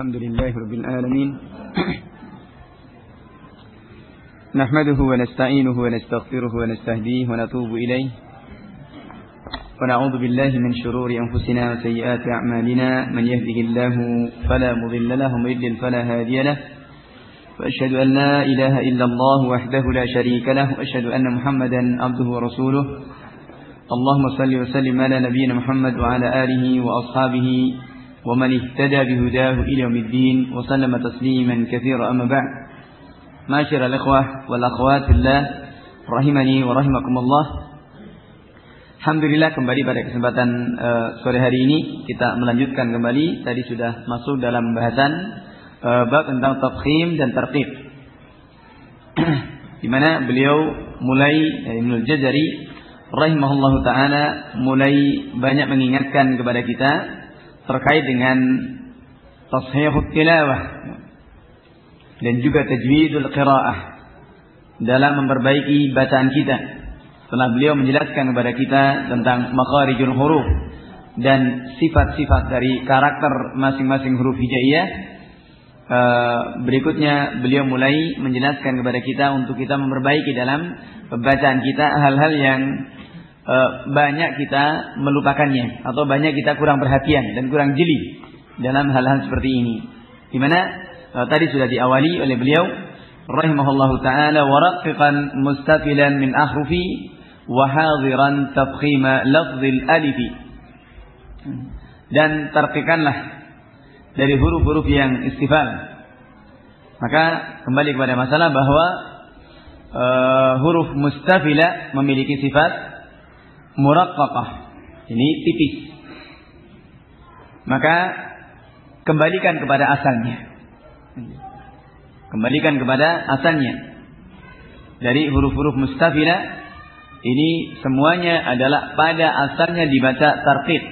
الحمد لله رب العالمين نحمده ونستعينه ونستغفره ونستهديه ونتوب إليه ونعوذ بالله من شرور أنفسنا وسيئات أعمالنا من يهده الله فلا مضل له ومن يضلل فلا هادي له وأشهد أن لا إله إلا الله وحده لا شريك له وأشهد أن محمدا عبده ورسوله اللهم صل وسلم على نبينا محمد وعلى آله وأصحابه ومن اهتدى بهداه إلى يوم الدين وسلم تسليما كثيرا أما بعد معاشر الإخوة والأخوات في الله rahimani wa rahimakumullah. Alhamdulillah, kembali pada kesempatan sore hari ini kita melanjutkan kembali. Tadi sudah masuk dalam pembahasan bab tentang tafkhim dan tarqiq, di mana beliau mulai Ibnul Jazari rahimahullahu taala mulai banyak mengingatkan kepada kita terkait dengan tashihut tilawah dan juga tajwidul qiraah dalam memperbaiki bacaan kita. Setelah beliau menjelaskan kepada kita tentang makharijul huruf dan sifat-sifat dari karakter masing-masing huruf hijaiyah, berikutnya beliau mulai menjelaskan kepada kita untuk kita memperbaiki dalam bacaan kita hal-hal yang banyak kita melupakannya atau banyak kita kurang perhatian dan kurang jeli dalam hal-hal seperti ini, di mana tadi sudah diawali oleh beliau rahimahullahu taala, waraqiqan mustafilan min ahrufi wa hadiran tafkhima lafzil alif, dan tarqiqanlah dari huruf-huruf yang istifal. Maka kembali kepada masalah bahwa huruf mustafila memiliki sifat muraqqaqah, ini tipis. Maka kembalikan kepada asalnya. Kembalikan kepada asalnya. Dari huruf-huruf mustafila ini semuanya adalah pada asalnya dibaca tarqiq.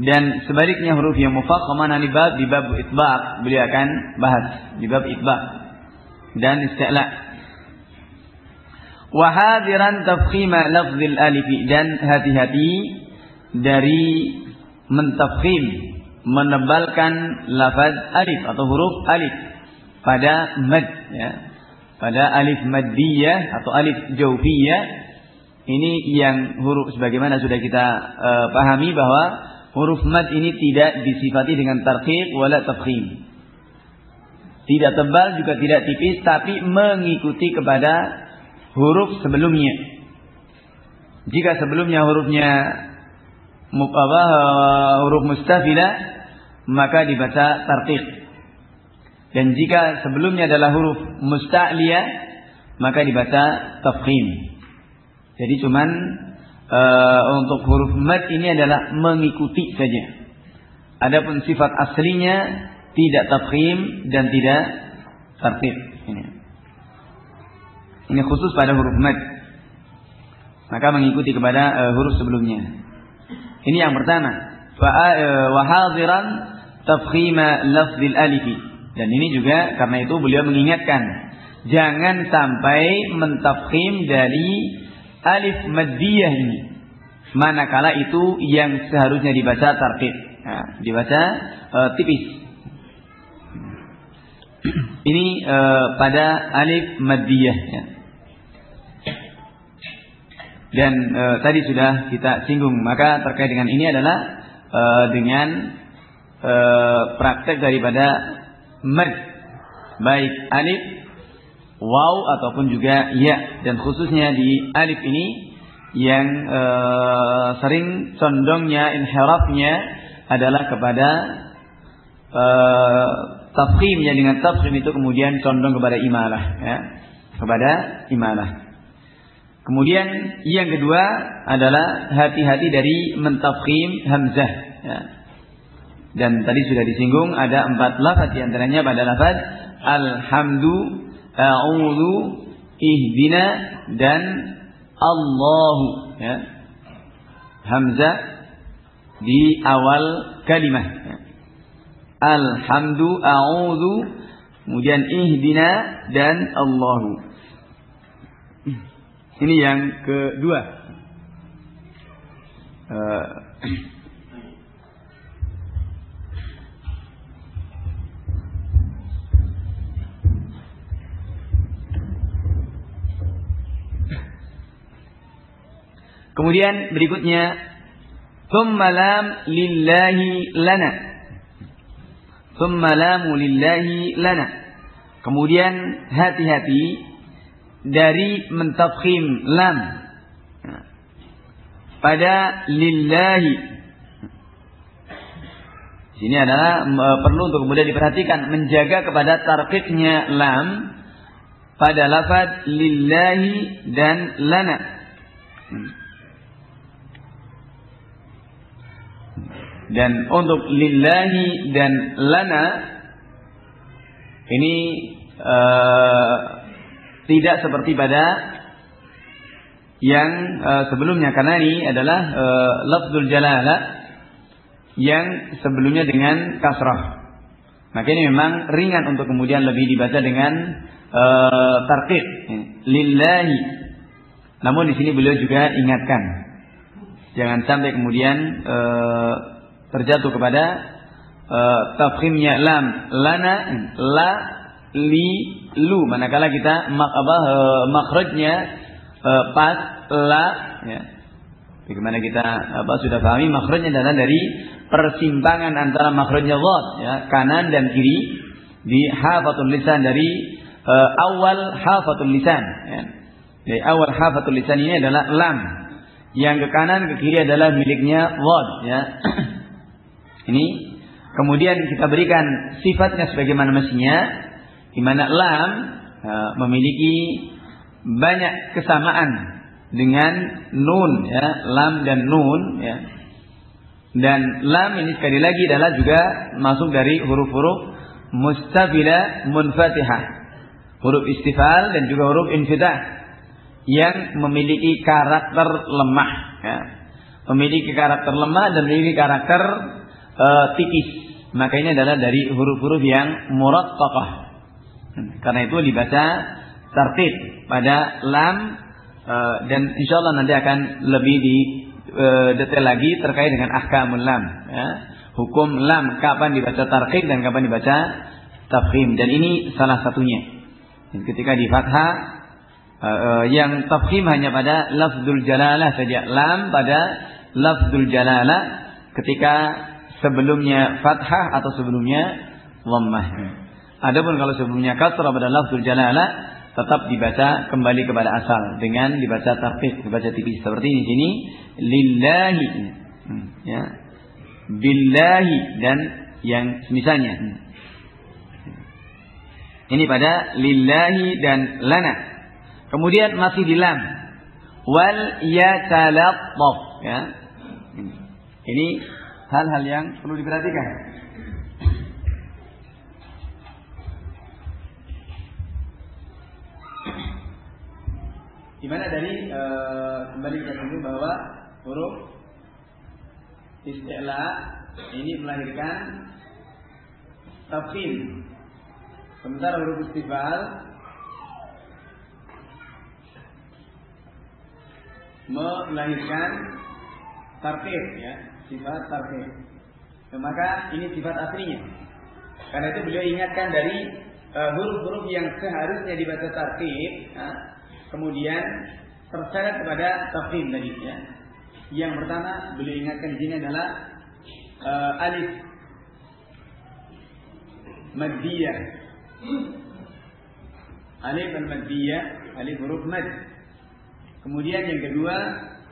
Dan sebaliknya huruf yang mufakhamah di bab itbaq beliau akan bahas di bab itbaq dan isti'la. Wa hadiran tafkhima lafzil alif, dan hati-hati dari mentafkhim, menebalkan lafaz alif atau huruf alif pada mad, ya, pada alif maddiyah atau alif jawfiyah. Ini yang huruf sebagaimana sudah kita pahami bahwa huruf mad ini tidak disifati dengan tarqiq wala tafkhim. Tidak tebal juga tidak tipis, tapi mengikuti kepada huruf sebelumnya. Jika sebelumnya hurufnya huruf mustafila, maka dibaca tarqiq. Dan jika sebelumnya adalah huruf musta'liyah, maka dibaca tafkhim. Jadi cuman untuk huruf mad ini adalah mengikuti saja. Adapun sifat aslinya tidak tafkhim dan tidak tarqiq. Ini khusus pada huruf mad, maka mengikuti kepada huruf sebelumnya. Ini yang pertama. Wa hadiran tafkhima lafzil alif. Dan ini juga karena itu beliau mengingatkan, jangan sampai mentafkhim dari alif maddiyah ini, manakala itu yang seharusnya dibaca tarqiq, dibaca tipis. Ini pada alif maddiyah, ya. Dan tadi sudah kita singgung, maka terkait dengan ini adalah dengan praktek daripada mad, baik alif, waw ataupun juga ya, dan khususnya di alif ini yang sering condongnya inhirafnya adalah kepada tafkhimnya. Dengan tafkhim itu kemudian condong kepada imalah, ya, kepada imalah. Kemudian yang kedua adalah hati-hati dari mentafkhim hamzah, ya. Dan tadi sudah disinggung ada 4 lafaz, di antaranya pada lafaz alhamdu, a'udzu, ihdina dan Allahu, ya. Hamzah di awal kalimat, ya. Alhamdu, a'udzu, kemudian ihdina dan Allahu. Ini yang kedua. Kemudian berikutnya thumma lam lillahi lana. Thumma lamu lillahi lana. Kemudian hati-hati dari mentafkhim lam pada lillahi. Sini adalah perlu untuk kemudian diperhatikan, menjaga kepada tarqiqnya lam pada lafaz lillahi dan lana. Dan untuk lillahi dan lana ini tidak seperti pada yang sebelumnya, karena ini adalah lafzul jalalah yang sebelumnya dengan kasrah. Maka ini memang ringan untuk kemudian lebih dibaca dengan tarqiq lillahi. Namun di sini beliau juga ingatkan, jangan sampai kemudian terjatuh kepada tafkhimnya lam lana la li lu, manakala kita makhrajnya pas la ya. Bagaimana kita sudah pahami, makhrajnya adalah dari persimpangan antara makhrajnya dhad ya, kanan dan kiri di hafatul lisan, dari awal hafatul lisan ya. Dari awal hafatul lisan ini adalah lam, yang ke kanan ke kiri adalah miliknya dhad ya. Ini kemudian kita berikan sifatnya sebagaimana mestinya, di mana lam memiliki banyak kesamaan dengan nun ya, lam dan nun ya. Dan lam ini sekali lagi adalah juga masuk dari huruf-huruf mustafila munfatihah, huruf istifal dan juga huruf infitah yang memiliki karakter lemah ya. Memiliki karakter lemah dan memiliki karakter tipis. Maka ini adalah dari huruf-huruf yang muraqqaqah. Karena itu dibaca tartib pada lam, dan insyaallah nanti akan lebih detail lagi terkait dengan ahkamul lam ya. Hukum lam, kapan dibaca tarqiq dan kapan dibaca tafkhim, dan ini salah satunya. Ketika di fathah yang tafkhim hanya pada lafzul jalalah saja, lam pada lafzul jalalah ketika sebelumnya fathah atau sebelumnya dhammah. Adapun kalau sebelumnya kasrah pada lafzul jalalah, tetap dibaca kembali kepada asal dengan dibaca tarqiq, dibaca tipis seperti ini sini lillahi ya, billahi dan yang semisalnya. Ini pada lillahi dan lana. Kemudian masih di lam wal yatalattaf ya. Ini hal-hal yang perlu diperhatikan. Di mana dari kembali kita tunggu bahwa huruf isti'la ini melahirkan tafkhim, sementara huruf istifal melahirkan tarqiq ya, sifat tarqiq. Maka ini sifat aslinya. Karena itu beliau ingatkan dari huruf-huruf yang seharusnya dibaca tarqiq ya, kemudian terseret kepada tafkhim tadi ya. Yang pertama beliau ingatkan di sini adalah alif maddiyah. Alif al-maddiyah, alif huruf mad. Kemudian yang kedua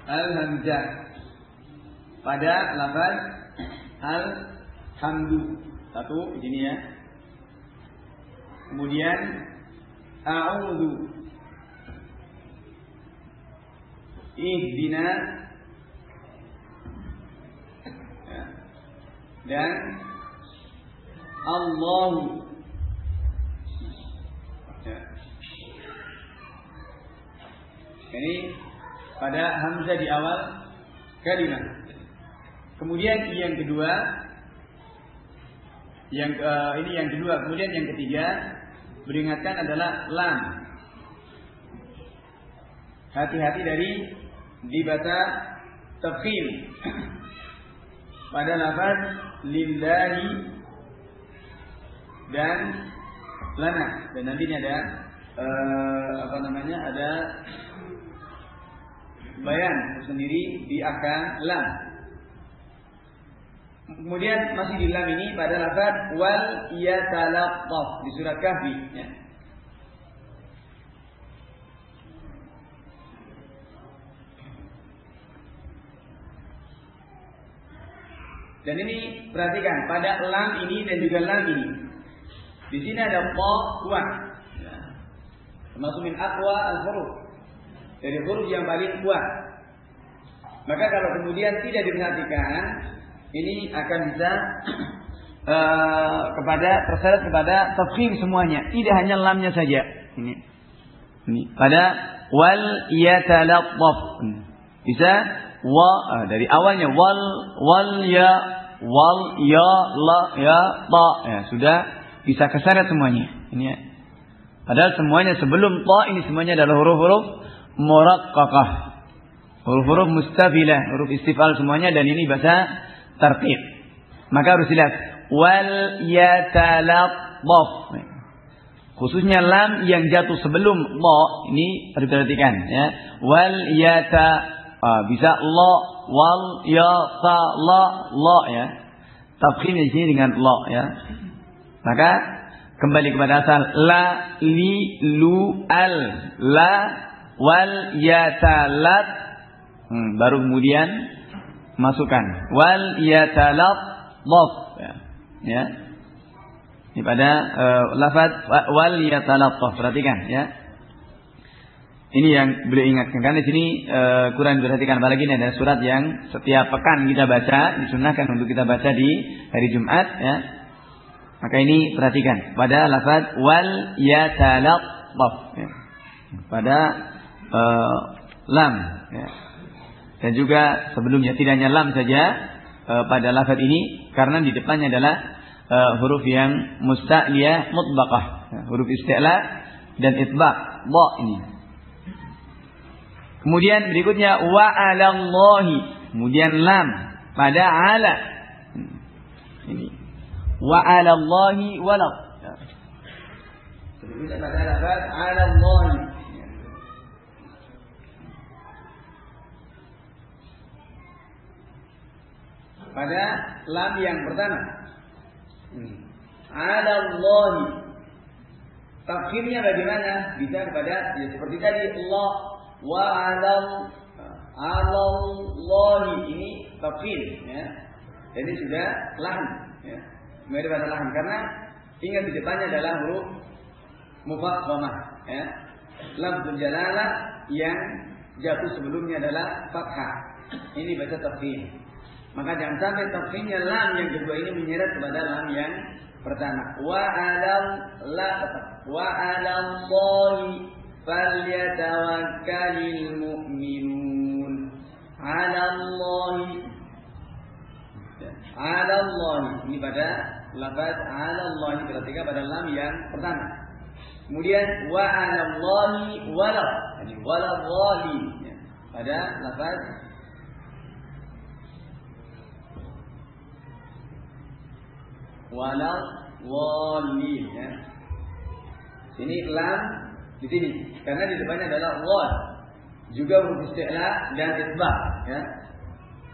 al-hamzah pada lafaz al-hamdu. Satu di sini ya. Kemudian a'udzu ihdina ya. Dan Allahu ya. Ini pada hamzah di awal kalimat. Kemudian yang kedua ini yang kedua, kemudian yang ketiga beringatkan adalah lam. Hati-hati dari dibaca tafkhim pada lafaz lillahi dan lana. Dan nanti ini ada ada bayan sendiri di akan lam. Kemudian masih di lam ini pada lafaz wal yatalaqqaf di surat Kahfi ya. Dan ini perhatikan pada lam ini dan juga lam ini. Di sini ada qa kuat. Ya. Termasuk min aqwa al-huruf. Dari huruf yang paling kuat. Maka kalau kemudian tidak diperhatikan, ini akan bisa terseret kepada tafkhim semuanya. Tidak hanya lamnya saja. Ini pada wal yatalaqqaf. Bisa dari awalnya wal ya la ya ta ya sudah bisa keseret semuanya ini ya. Padahal semuanya sebelum ta ini semuanya adalah huruf-huruf muraqqaqah, huruf-huruf mustafilah, huruf istifal semuanya, dan ini bahasa tartib. Maka harus jelas wal yatalaqqaf, khususnya lam yang jatuh sebelum ta ini harus diperhatikan ya. Wal bisa la wal ya ta la ya. Tafkhim di sini dengan la ya. Maka kembali kepada asal la li lu al la wal yatalat baru kemudian masukkan wal yatalat dhaf ya. Ini pada lafaz wal yatalat dhaf, perhatikan ya. Ini yang beliau ingatkan, karena di sini kurang diperhatikan. Apalagi ini ada surat yang setiap pekan kita baca, disunahkan untuk kita baca di hari Jumat ya. Maka ini perhatikan pada lafaz wal yatalaqqaf ya. Pada lam ya. Dan juga sebelumnya tidak hanya lam saja pada lafaz ini, karena di depannya adalah huruf yang musta'liyah mutbaqah ya. Huruf isti'la dan itbaq ba ini. Kemudian berikutnya wa 'alallahi, kemudian lam pada ala. Ini wa 'alallahi wala. Berikutnya pada lafaz 'alallahi. Pada lam yang pertama. 'Alallahi. Tafsirnya bagaimana? Bisa kepada ya seperti tadi Allah wa alallahi, ini tafsir ya. Jadi sudah lahan ya. Mirip pada lahan, karena ingat di depannya adalah huruf mufakhamah ya. Lafzul jalalah yang jatuh sebelumnya adalah fathah. Ini baca tafsir. Maka jangan sampai tafsirnya lam yang kedua ini menyeret kepada lam yang pertama. Wa alallahi falyatawakkalul mu'minun. 'Alallahi. 'Alallahi ini pada lafaz 'alallahi, perhatikan pada lam yang pertama. Kemudian wa 'alallahi wala, jadi wala dhalin ya. Pada lafaz wala dhalin ya. Sini lam di sini karena di depannya adalah wal, juga huruf isti'la dan itbaq ya.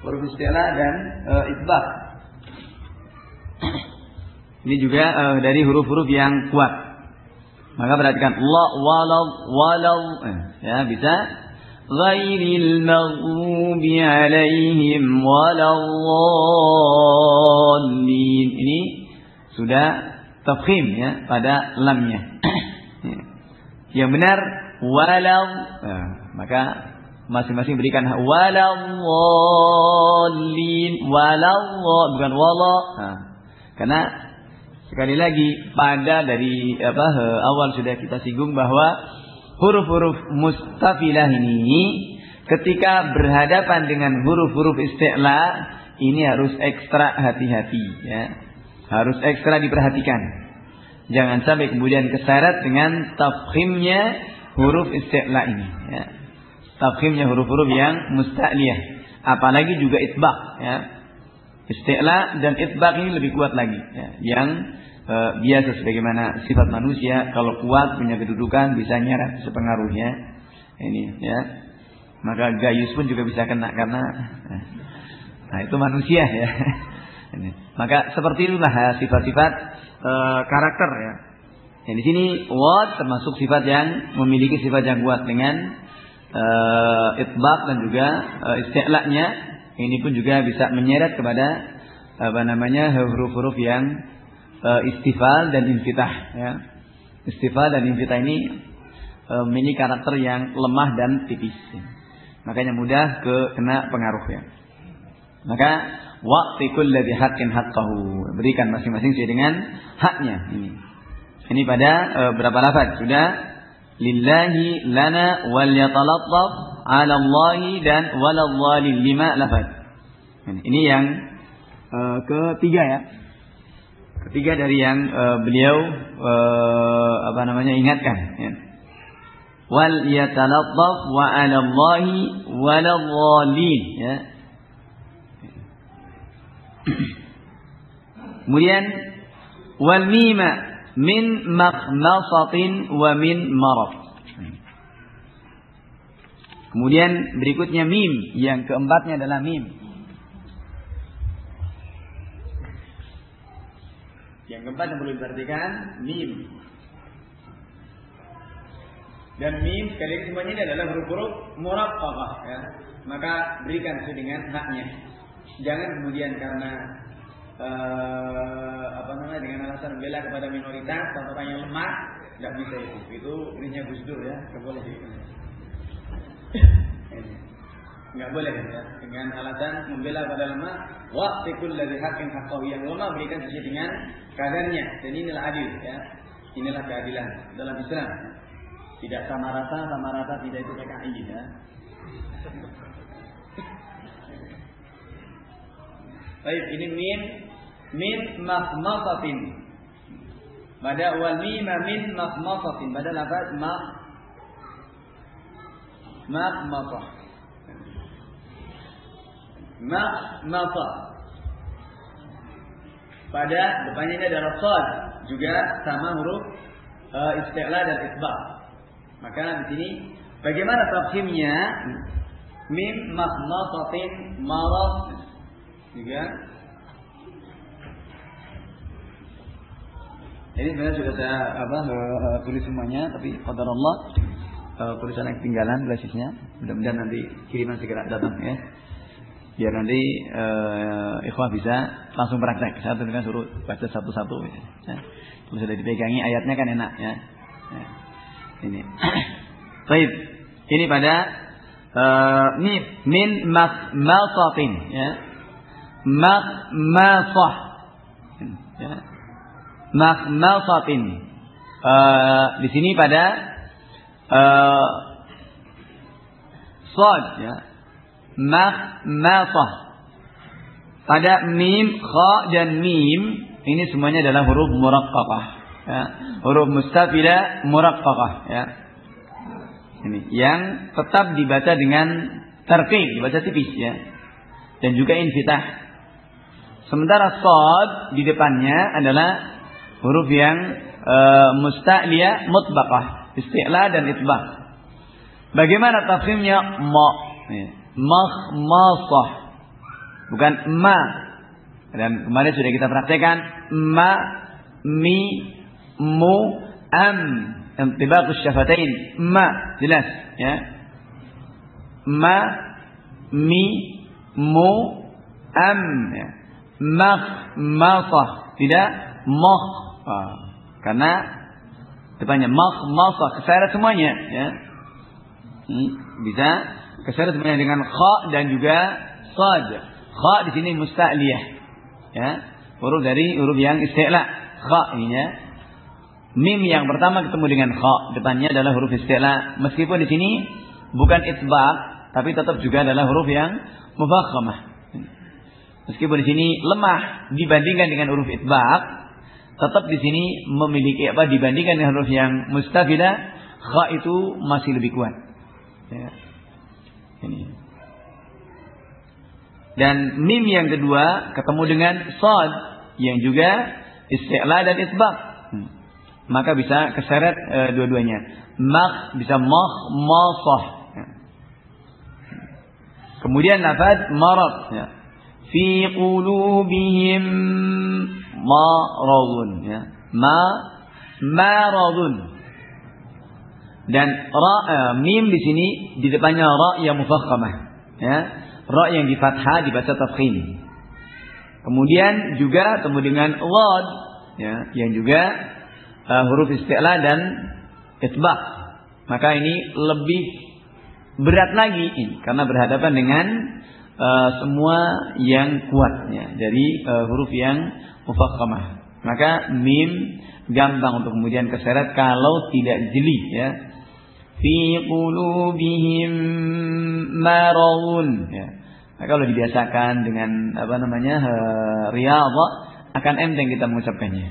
Huruf isti'la dan itbaq ini juga dari huruf-huruf yang kuat. Maka perhatikan la walau ya, bisa ghairil maghdubi alaihim waladdallin, ini sudah tafkhim ya pada lamnya. Yang benar walau, maka masing-masing berikan waladdallin, bukan wala. Karena sekali lagi pada dari awal sudah kita singgung bahwa huruf-huruf mustafilah ini ketika berhadapan dengan huruf-huruf isti'la ini harus ekstra hati-hati ya. Harus ekstra diperhatikan. Jangan sampai kemudian keseret dengan tafkhimnya huruf isti'la ini ya. Tafkhimnya huruf-huruf yang musta'liyah, apalagi juga itbaq ya. Isti'la dan itbaq ini lebih kuat lagi ya. Yang biasa sebagaimana sifat manusia, kalau kuat punya kedudukan bisa nyerap sepengaruhnya ini ya. Maka gayus pun juga bisa kena karena itu manusia ya. Maka seperti itulah sifat-sifat karakter ya. Yang di sini wad termasuk sifat yang memiliki sifat yang kuat dengan itbaq dan juga isti'la'nya. Ini pun juga bisa menyeret kepada huruf-huruf yang istifal dan infitah ya. Istifal dan infitah ini memiliki karakter yang lemah dan tipis. Makanya mudah kena pengaruh ya. Maka wa'ti kulli haqqin haqqahu, berikan masing-masing sesuai dengan haknya. Ini pada berapa lafaz sudah? Lillahi lana wal yatalattaf 'ala Allahi dan waladhdallin, 5 lafaz. Ini yang ketiga ya. Ketiga dari yang beliau ingatkan ya. Wal yatalattaf wa 'ala Allahi waladhdallin ya. Kemudian wal mima min makhmasatin wa min marad. Kemudian berikutnya mim, yang keempatnya adalah mim. Yang keempat yang perlu diperhatikan mim. Dan mim sekali lagi semuanya ini adalah huruf-huruf muraqqaqah ya. Maka berikan sesuai dengan haknya. Jangan kemudian karena dengan alasan bela kepada minoritas atau orang yang lemah, tidak bisa itu. Itu ininya Gus Dur ya, nggak boleh gitu. Nggak boleh ya. Dengan alasan membela kepada lemah, wa'ti kulli haqqin haqqahu, yang lemah berikan sesuai dengan kadarnya. Dan inilah adil ya. Inilah keadilan dalam Islam. Tidak sama rata tidak itu PKI ya. Baik, ini min makhmasatin. Pada wal mima min makhmasatin, pada lafaz makhmasah. Makhmasah. Pada depannya ini adalah shad, juga sama huruf isti'la dan itbaq. Maka di sini bagaimana tafhimnya? Min makhmasatin marad juga. Ini sebenarnya sudah saya tulis semuanya, tapi qadarullah tulisan yang ketinggalan basisnya. Mudah-mudahan nanti kiriman segera datang ya. Biar nanti ikhwah bisa langsung praktek. Saya tuliskan suruh baca satu-satu ya. Kalau sudah dipegangi ayatnya kan enak ya. Ini. Baik. Ini pada min makhmasatin ya. Makhmasah ya. Makhmasatin di sini pada shad ya. Makhmasah pada mim, kha dan mim, ini semuanya adalah huruf muraqqaqah ya. Huruf mustafilah muraqqaqah ya. Ini yang tetap dibaca dengan tarqiq, dibaca tipis ya. Dan juga infitah. Sementara shad di depannya adalah huruf yang musta'liyah mutbaqah, isti'la dan itbaq. Bagaimana tafsirnya? Makhmasah, bukan ma. Dan kemarin sudah kita praktekkan ma, mi, mu, am, intibaqus syafatain. Ma jelas ya. Ma, mi, mu, am ya. Makhmasah, tidak moh, karena depannya makhmasah, keseret semuanya ya. Bisa keseret semuanya dengan kha dan juga shad. Kha di sini musta'liyah ya, huruf dari huruf yang isti'la, kha ini ya. Mim yang pertama ketemu dengan kha, depannya adalah huruf isti'la. Meskipun di sini bukan itbaq, tapi tetap juga adalah huruf yang mufakhamah. Meskipun di sini lemah dibandingkan dengan huruf itbaq, tetap di sini memiliki dibandingkan dengan huruf yang mustafilah, kha itu masih lebih kuat. Ya. Ini. Dan mim yang kedua ketemu dengan shad yang juga isti'la dan itbaq. Maka bisa keseret dua-duanya. Mak bisa makhmasah. Ya. Kemudian lafaz marad, ya. Fi qulubihim maradun, ya. Maradun. Dan mim di sini di depannya ra yang mufakhamah, ya. Ra yang di fathah dibaca tafkhim. Kemudian juga ketemu dengan wad, ya, yang juga huruf isti'la dan itbaq. Maka ini lebih berat lagi karena berhadapan dengan semua yang kuat, ya, dari huruf yang mufakhamah. Maka mim gampang untuk kemudian keseret kalau tidak jeli, ya. Fi qulubihim maradun, ya. Nah, kalau dibiasakan dengan riyadhah akan enteng kita mengucapkannya.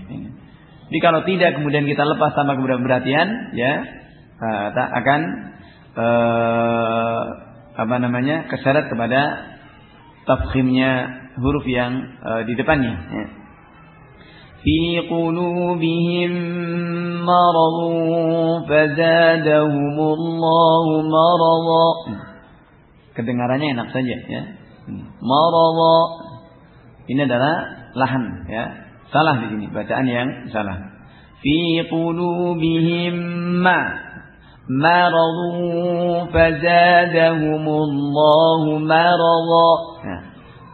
Jadi kalau tidak kemudian kita lepas tanpa keberhatian, ya, akan keseret kepada tafkhimnya huruf yang di depannya, ya. Fi qulubihim maradun fazadahumullahu marada. Kedengarannya enak saja, ya. Marada. Ini adalah lahan, ya. Salah di sini, bacaan yang salah. Fi qulubihim maradun fazadahumullahu marada. Nah,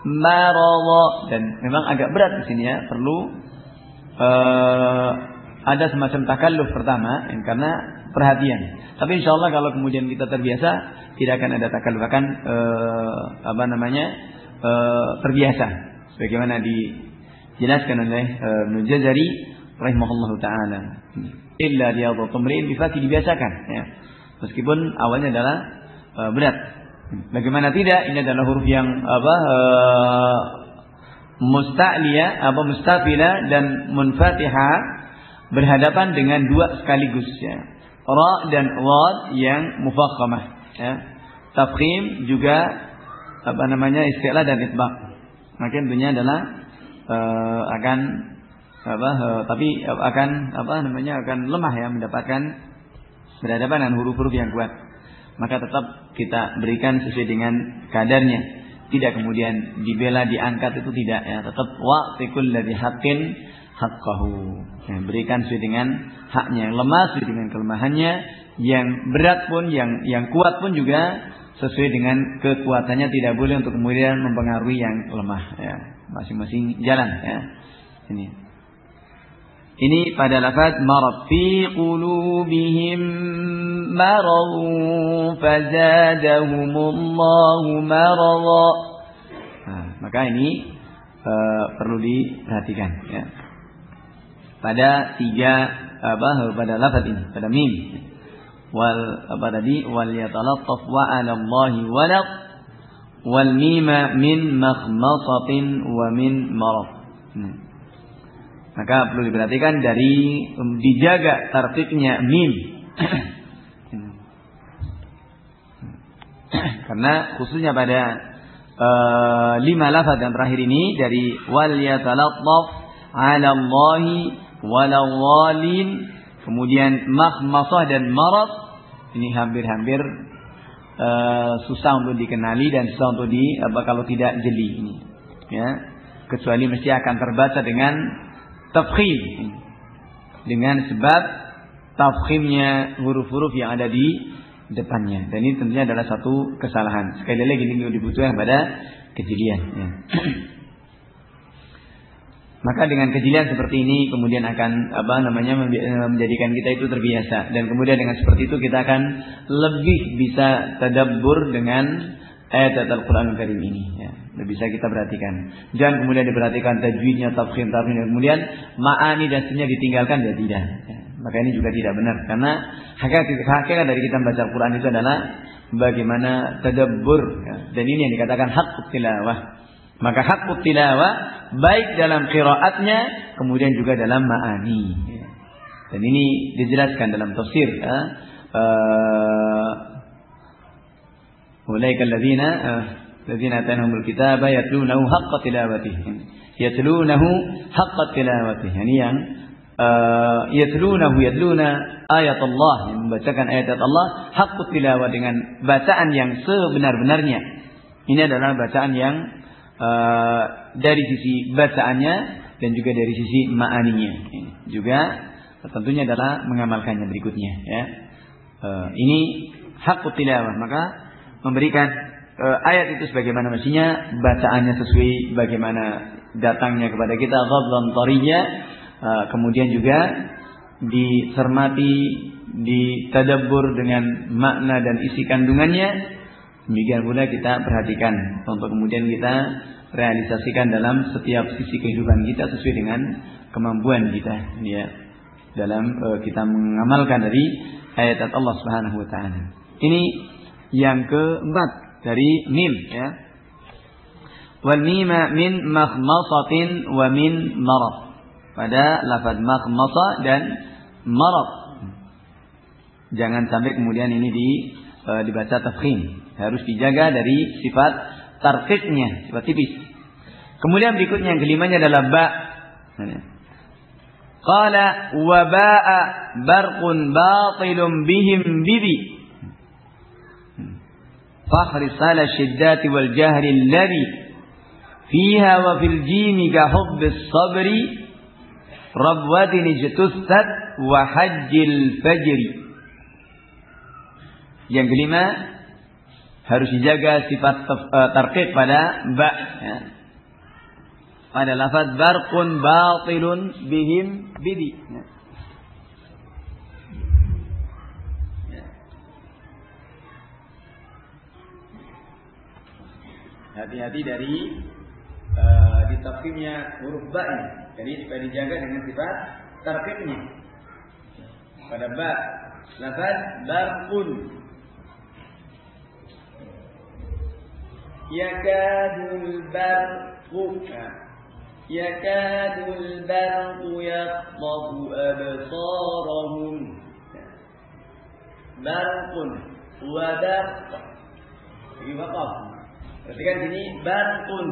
marada, dan memang agak berat di sini, ya. Perlu ada semacam takalluf pertama, karena perhatian. Tapi insyaallah kalau kemudian kita terbiasa tidak akan ada takalluf, akan terbiasa sebagaimana dijelaskan oleh Ibnu Jazari rahimahullahu taala. Illa riyadhatul mri'in bifati, dibiasakan, ya. Meskipun awalnya adalah berat. Bagaimana tidak, ini adalah huruf yang musta'liyah, mustafila dan munfatihah, berhadapan dengan dua sekaligus, ya. Ra dan wad yang mufakhamah, ya. Tafkhim juga isti'la dan itbaq. Maka tentunya adalah akan lemah, ya, mendapatkan berhadapan dengan huruf-huruf yang kuat. Maka tetap kita berikan sesuai dengan kadarnya. Tidak kemudian dibela, diangkat, itu tidak, ya. Tetap wa'tikul ladzi haqqin haqqahu, ya, berikan sesuai dengan haknya. Yang lemah sesuai dengan kelemahannya, yang berat pun, yang kuat pun juga sesuai dengan kekuatannya. Tidak boleh untuk kemudian mempengaruhi yang lemah, ya. Masing-masing jalan, ya. Ini pada lafaz marad. Fi qulubihim maradun fazadahumullahu marada. Nah, maka ini perlu diperhatikan, ya. Pada pada lafaz ini, pada mim. Wal yatalattaf wa 'ala Allahi walaq wal mima min makhmasatin wa min marad. Maka perlu diperhatikan dari dijaga tartibnya mim. Karena khususnya pada 5 lafaz yang terakhir ini, dari wal yatalattaf 'ala Allahi walawalin, kemudian makhmasah dan marad, ini hampir-hampir susah untuk dikenali dan susah untuk kalau tidak jeli ini, ya. Kecuali mesti akan terbaca dengan tafkhim, dengan sebab tafkhimnya huruf-huruf yang ada di depannya. Dan ini tentunya adalah satu kesalahan. Sekali lagi ini dibutuhkan pada kejelian, ya. Maka dengan kejelian seperti ini kemudian akan menjadikan kita itu terbiasa, dan kemudian dengan seperti itu kita akan lebih bisa tadabbur dengan ayat Al-Quran Karim ini, ya. Lebih bisa kita perhatikan. Jangan kemudian diperhatikan tajwidnya, tafkhim, kemudian ma'ani dan seterusnya ditinggalkan, ya tidak, ya. Maka ini juga tidak benar, karena hakikat dari kita membaca Al-Quran itu adalah bagaimana tadabbur, ya. Dan ini yang dikatakan haqqut tilawah. Maka haqqut tilawah baik dalam qiraatnya, kemudian juga dalam ma'ani, ya. Dan ini dijelaskan dalam tafsir, ya. Ulaika alladzina atainahumul kitaba yatlunahu haqqa tilawatih. Yatlunahu haqqa tilawatih. Ini yang yatluna ayat Allah, yang membacakan ayat Allah haqqa tilawah, dengan bacaan yang sebenar-benarnya. Ini adalah bacaan yang dari sisi bacaannya dan juga dari sisi ma'aninya. Juga tentunya adalah mengamalkannya berikutnya. Ya. Ini hakut tilawah, maka memberikan ayat itu sebagaimana mestinya, bacaannya sesuai bagaimana datangnya kepada kita, ghadlan tariyya, kemudian juga dicermati, ditadabbur dengan makna dan isi kandungannya. Demikian pula kita perhatikan untuk kemudian kita realisasikan dalam setiap sisi kehidupan kita sesuai dengan kemampuan kita, ya, dalam kita mengamalkan dari ayat Allah Subhanahu wa taala. Ini yang keempat dari mim, ya. Wal mima min makhmasatin wa min marad. Pada lafaz makhmasa dan marad. Jangan sampai kemudian ini dibaca tafkhim. Harus dijaga dari sifat tarqiqnya, sifat tipis. Kemudian berikutnya yang kelimanya adalah ba. Qala wa ba'a barqun batilun bihim bibi. Fakhri sala syiddati wal jahri alladhi fiha wa fil jimi ka hubbis sabri rabwatin ijtusat wa hajjil fajri. Yang kelima, harus dijaga sifat tarqiq pada ba, ya. Pada lafaz barqun batilun bihim bidi, ya. Hati-hati dari ditafkhimnya huruf ba ini. Jadi supaya dijaga dengan sifat tarqiqnya pada ba. Lafaz barqun yakadul barqu yakhtafu absarahum. Barqun wa barq. Ini waqaf. Perhatikan sini barqun.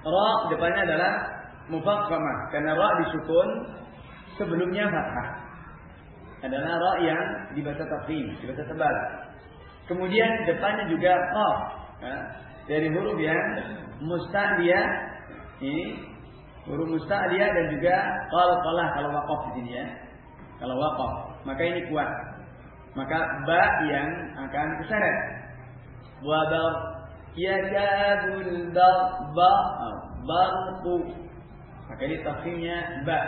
Ra depannya adalah mufakhamah karena ra disukun, sebelumnya fathah. Adalah ra yang dibaca tafkhim, dibaca tebal. Kemudian depannya juga qaf, ya, dari huruf yang musta'liyah. Ini huruf musta'liyah dan juga qalqalah kalau waqaf di sini, ya. Kalau waqaf, maka ini kuat. Maka ba yang akan keseret. Wa bar yakadul barqu. Maka ini tafkhimnya ba.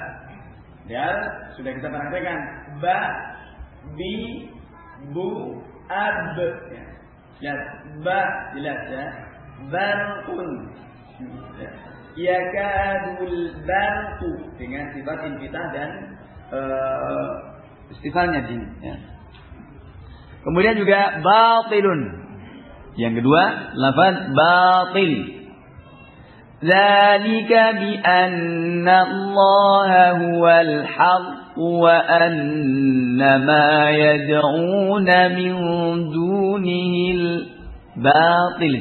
Dan sudah kita perhatikan ba, bi, bu, ab, ya. Jelas ba, jelas, ya. Barqun, ya. Yakadul barqu dengan sifat infitah dan istifalnya di, ya. Kemudian juga batilun. Yang kedua lafaz batil. ذلك بأن الله هو الحق وأن ما يدعون من دونه الباطل.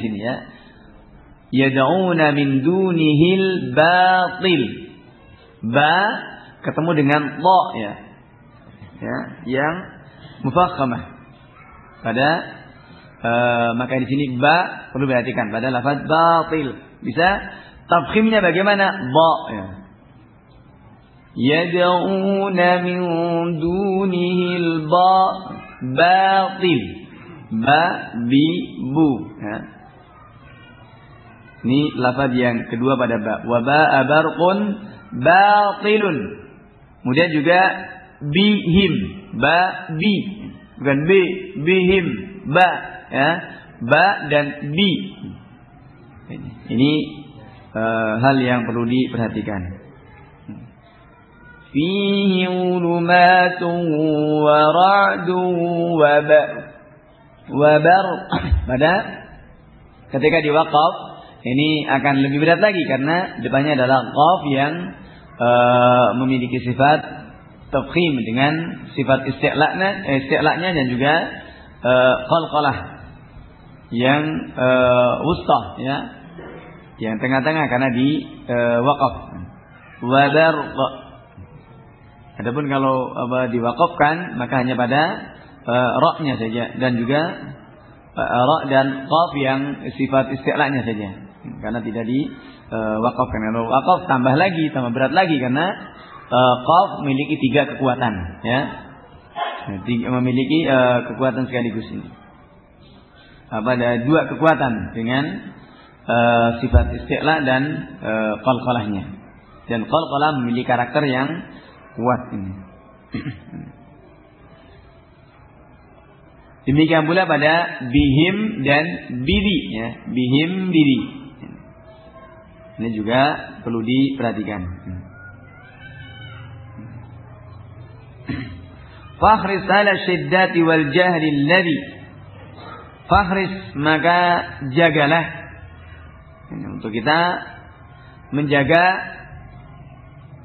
يدعون من دونه الباطل. Ba ketemu dengan ta, ya, yang mufakhamah pada maka di sini ba perlu perhatikan pada lafaz batil. Bisa tafkhimnya bagaimana? Ba, ya. Yad'una min dunihil batil. Ba, bi, bu, ya. Ini lafaz yang kedua pada ba. Wa ba'a barqun batilun. Kemudian juga bihim, ba, bi. Bukan bi, bihim, ba, ya. Ba dan bi. Ini hal yang perlu diperhatikan. Fihi ulumatun wa ra'dun wa bar. Pada ketika diwaqaf ini akan lebih berat lagi karena depannya adalah qaf yang memiliki sifat tafkhim dengan sifat isti'la'nya dan juga qalqalah yang wusta, ya, yang tengah-tengah karena di waqaf. Wadar. Adapun kalau diwaqafkan maka hanya pada ra-nya saja, dan juga ra dan qaf yang sifat isti'la'nya saja, karena tidak diwakafkan. Kalau wakaf tambah berat lagi, karena qaf memiliki 3 kekuatan, ya, memiliki kekuatan sekaligus ini. Ada 2 kekuatan dengan sifat isti'la dan qalqalahnya, dan qalqalah memiliki karakter yang kuat ini. Demikian pula pada bihim dan bidi, ya, bihim bidi. Ini juga perlu diperhatikan. Fakhris ala syiddati wal jahli alladhi. Fakhris, maka jagalah. Untuk kita menjaga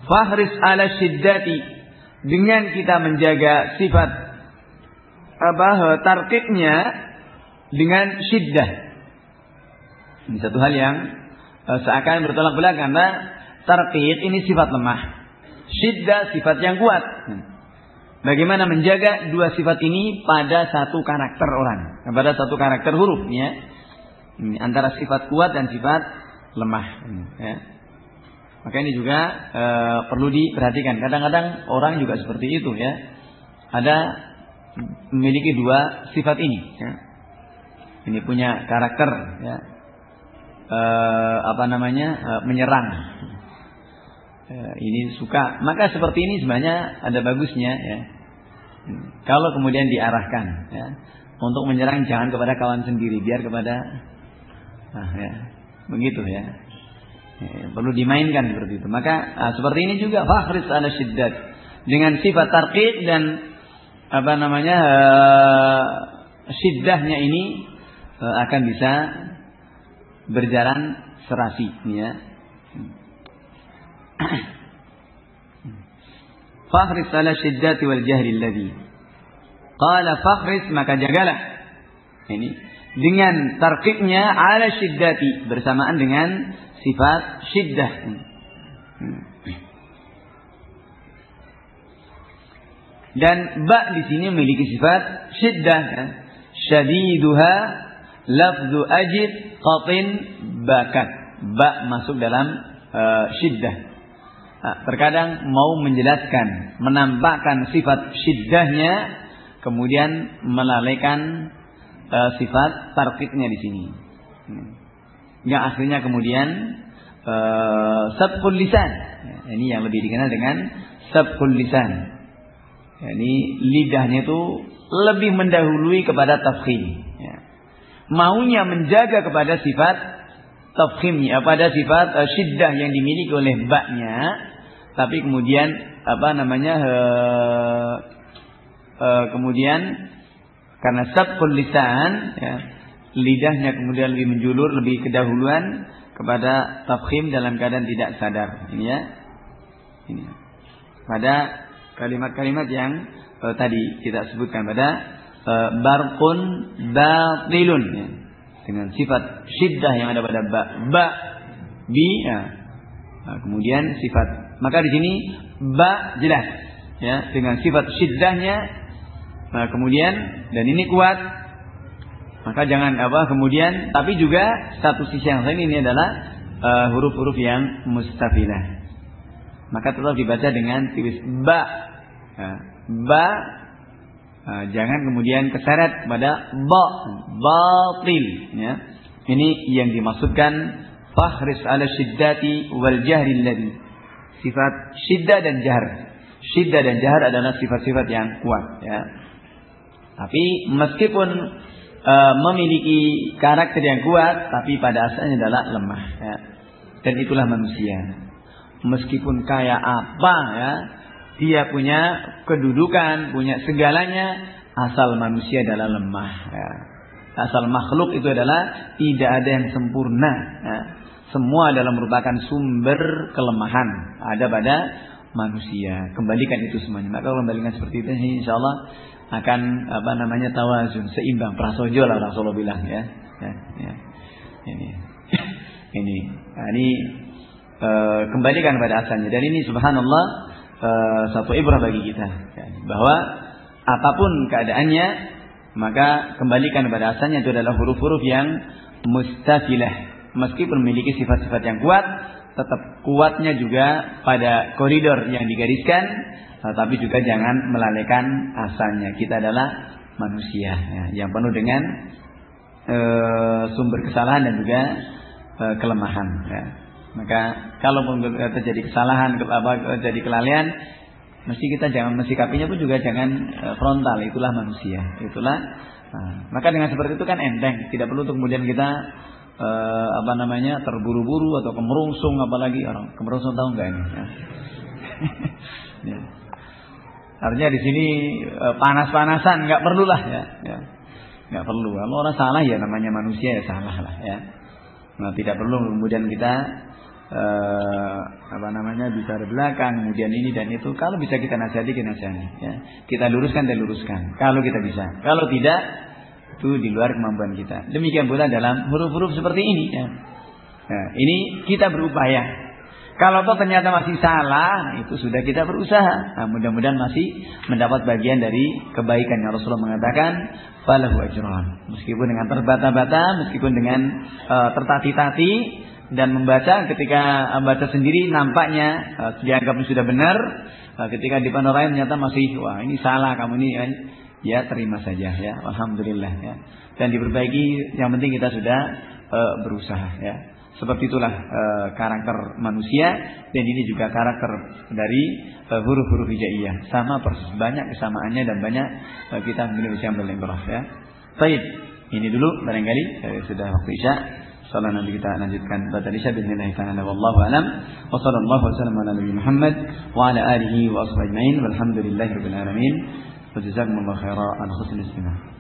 fakhris ala syiddati, dengan kita menjaga sifat tarqiqnya dengan syiddah. Ini satu hal yang seakan bertolak belakang, karena tarqiq ini sifat lemah, syiddah sifat yang kuat. Bagaimana menjaga 2 sifat ini pada satu karakter orang, pada satu karakter huruf, ya. Ini antara sifat kuat dan sifat lemah, ya. Maka ini juga perlu diperhatikan. Kadang-kadang orang juga seperti itu, ya. Ada memiliki 2 sifat ini, ya. Ini punya karakter, ya, menyerang. Ini suka. Maka seperti ini sebenarnya ada bagusnya, ya. Kalau kemudian diarahkan, ya, untuk menyerang jangan kepada kawan sendiri, biar kepada ya, begitu, ya. Perlu dimainkan seperti itu. Maka seperti ini juga fakhris ala syiddat, dengan sifat tarqiq dan syiddahnya ini akan bisa berjalan serasi, ya. Fakhris ala syiddati wal jahri alladhi. Qala fakhris, maka jagalah. Ini dengan tarqiqnya ala syiddati, bersamaan dengan sifat syiddah. Dan ba di sini memiliki sifat syiddah, ya. Syadiduha lafzu ajid qatin bakat. Ba masuk dalam syiddah. Terkadang mau menjelaskan, menampakkan sifat syiddahnya, kemudian melalaikan sifat tarqiqnya di sini. Yang akhirnya kemudian sabqul lisan. Ini yang lebih dikenal dengan sabqul lisan. Ini lidahnya itu lebih mendahului kepada tafkhim, ya. Maunya menjaga kepada sifat tafkhimnya, pada sifat syiddah yang dimiliki oleh ba-nya, tapi kemudian kemudian karena sabqul lisan, ya, lidahnya kemudian lebih menjulur, lebih kedahuluan kepada tafkhim dalam keadaan tidak sadar. Ini, ya. Ini pada kalimat-kalimat yang tadi kita sebutkan, pada barqun batilun, ya, dengan sifat syiddah yang ada pada ba bi, ya. Kemudian sifat, maka di sini ba jelas, ya, dengan sifat syiddahnya, kemudian dan ini kuat, maka jangan kemudian, tapi juga satu sisi yang lain ini adalah huruf-huruf yang mustafilah, maka tetap dibaca dengan tipis ba. Ba, jangan kemudian keseret pada ba, batil, ya. Ini yang dimaksudkan fakhris ala syiddati wal jahri alladhi. Sifat syiddah dan jahr. Syiddah dan jahr adalah sifat-sifat yang kuat, ya. Tapi meskipun memiliki karakter yang kuat, tapi pada asalnya adalah lemah, ya. Dan itulah manusia. Meskipun kaya apa, ya, dia punya kedudukan, punya segalanya, asal manusia adalah lemah, ya. Asal makhluk itu adalah tidak ada yang sempurna, ya. Semua adalah merupakan sumber kelemahan ada pada manusia. Kembalikan itu semuanya. Maka kalau kembalikan seperti itu, insyaallah akan tawazun, seimbang, prasojo lah Rasulullah bilang, ya. Ini kembalikan pada asalnya. Dan ini subhanallah satu ibrah bagi kita, bahwa apapun keadaannya, maka kembalikan kepada asalnya. Itu adalah huruf-huruf yang mustafilah. Meskipun memiliki sifat-sifat yang kuat, tetap kuatnya juga pada koridor yang digariskan, tapi juga jangan melalaikan asalnya. Kita adalah manusia ya, yang penuh dengan sumber kesalahan dan juga kelemahan ya. Maka kalau terjadi kesalahan, terjadi kelalaian, mesti kita jangan mensikapinya pun juga jangan frontal. Itulah manusia. Maka dengan seperti itu kan enteng. Tidak perlu kemudian kita terburu-buru atau kemerungsung, apalagi orang kemerungsung tahu enggak ini? Ya. Ya. Artinya di sini panas-panasan, nggak perlulah ya. Nggak perlu. Kalau orang salah ya namanya manusia ya salah lah ya. Nah, tidak perlu kemudian kita bicara belakang, kemudian ini dan itu. Kalau bisa kita nasihati, ya. Kita luruskan dan luruskan. Kalau kita bisa. Kalau tidak, itu di luar kemampuan kita. Demikian pula dalam huruf-huruf seperti ini ya. Nah, ini kita berupaya. Kalau toh ternyata masih salah, itu sudah kita berusaha. Nah, mudah-mudahan masih mendapat bagian dari kebaikan yang Rasulullah mengatakan, falahu ajran. Meskipun dengan terbata-bata, meskipun dengan tertati-tati, dan membaca ketika baca sendiri nampaknya dianggap sudah benar. Ketika di depan orang lain ternyata masih, wah ini salah kamu ini, ya terima saja ya, alhamdulillah ya. Dan diperbaiki. Yang penting kita sudah berusaha ya. Seperti itulah karakter manusia, dan ini juga karakter dari huruf-huruf hijaiyah. Sama persis, banyak kesamaannya dan banyak kita bisa ambil ibrah ya. Baik, ini dulu barangkali sudah waktu Isya. Insyaallah nanti kita lanjutkan baca Isya bismillah ta'ala wallahu alam. Wa sallallahu wasallam ala nabi Muhammad wa ala alihi wa ashabihi ajmain walhamdulillahirabbil alamin. Wa jazakumullahu khairan al husnul istimah.